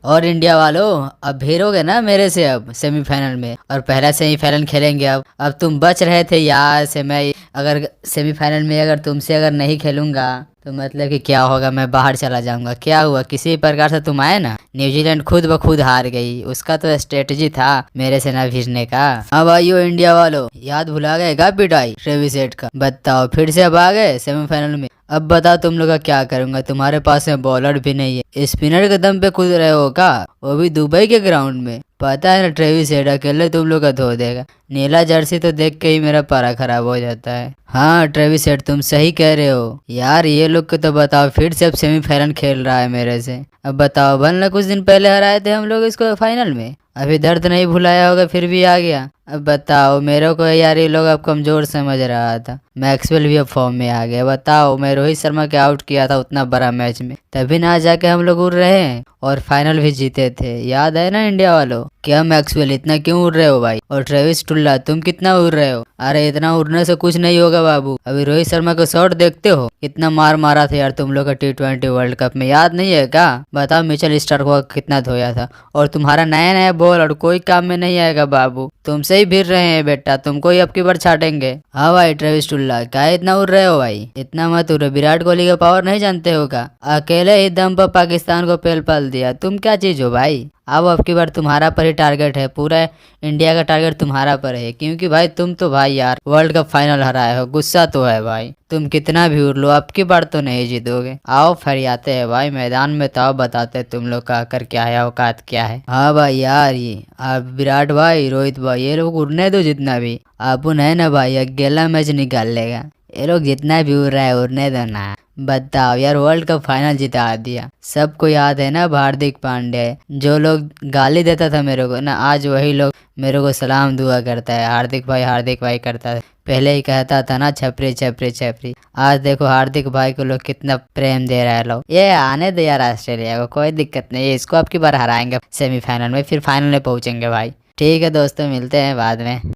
और इंडिया वालों, अब हारोगे ना मेरे से अब सेमीफाइनल में, और पहला सेमीफाइनल खेलेंगे। अब तुम बच रहे थे यार से, मैं अगर सेमीफाइनल में अगर तुमसे अगर नहीं खेलूंगा तो मतलब कि क्या होगा, मैं बाहर चला जाऊंगा। क्या हुआ, किसी प्रकार से तुम आए ना, न्यूजीलैंड खुद ब खुद हार गई, उसका तो स्ट्रेटजी था मेरे से ना भिड़ने का। अब आइयो इंडिया वालों, याद भुला गए का पिटाई ट्रेविस हेड का, बताओ फिर से अब आ गए सेमीफाइनल में। अब बताओ तुम लोग का क्या करूंगा, तुम्हारे पास में बॉलर भी नहीं है, स्पिनर के दम पे कूद रहे हो का, वो भी दुबई के ग्राउंड में। पता है ना ट्रेविस हेड अकेले तुम लोग का धो देगा, नीला जर्सी तो देख के ही मेरा पारा खराब हो जाता है। हाँ ट्रेविस हेड तुम सही कह रहे हो यार, ये लोग को तो बताओ फिर से अब सेमीफाइनल खेल रहा है मेरे से। अब बताओ भले कुछ दिन पहले हराए थे हम लोग इसको फाइनल में, अभी दर्द नहीं भुलाया होगा फिर भी आ गया। अब बताओ मेरे को यार ये लोग अब कमजोर समझ रहा था, मैक्सवेल भी अब फॉर्म में आ गया। बताओ मैं रोहित शर्मा के आउट किया था उतना बड़ा मैच में, तभी ना जाके हम लोग उड़ रहे हैं और फाइनल भी जीते थे, याद है ना इंडिया वालों। क्या मैक्सवेल इतना क्यों उड़ रहे हो भाई, और ट्रेविस टुल्ला तुम कितना उड़ रहे हो। अरे इतना उड़ने से कुछ नहीं होगा बाबू, अभी रोहित शर्मा को शॉट देखते हो, कितना मार मारा था यार तुम लोग का T20 वर्ल्ड कप में, याद नहीं है क्या। बताओ मिचेल स्टार्क को कितना धोया था, और तुम्हारा नया नया बॉल और कोई काम में नहीं आएगा बाबू, तुमसे ही भिड़ रहे हैं बेटा, तुमको ही अब की बार छाटेंगे। हाँ भाई ट्रेविस टुल्ला क्या इतना उड़ रहे हो भाई, इतना मत उड़ो, विराट कोहली का पावर नहीं जानते हो का, अकेले ही दम पर पाकिस्तान को पेल पाल दिया, तुम क्या चीज हो भाई। अब की बार तुम्हारा पर ही टारगेट है, पूरा इंडिया का टारगेट तुम्हारा पर है, क्योंकि भाई तुम तो भाई यार वर्ल्ड कप फाइनल हराए हो, गुस्सा तो है भाई, तुम कितना भी उड़ लो अब की बार तो नहीं जीतोगे। आओ फरियाते हैं भाई मैदान में, तो आओ बताते तुम लोग का कर क्या है, औकात क्या है। हाँ भाई यार ये आप विराट भाई रोहित भाई ये लोग उड़ने दो जितना भी, अपन है ना भाई अकेला मैच निकाल लेगा, ये लोग जितना भी उड़ रहा है उड़ने दो ना। बताओ यार वर्ल्ड कप फाइनल जिता दिया, सबको याद है ना हार्दिक पांड्या, जो लोग गाली देता था मेरे को ना, आज वही लोग मेरे को सलाम दुआ करता है, हार्दिक भाई करता है, पहले ही कहता था ना छपरी छपरी छपरी, आज देखो हार्दिक भाई को लोग कितना प्रेम दे रहा है लोग। ये आने दो यार ऑस्ट्रेलिया को, कोई दिक्कत नहीं है, इसको अब की बार हराएंगे सेमीफाइनल में, फिर फाइनल में पहुंचेंगे भाई। ठीक है दोस्तों, मिलते हैं बाद में।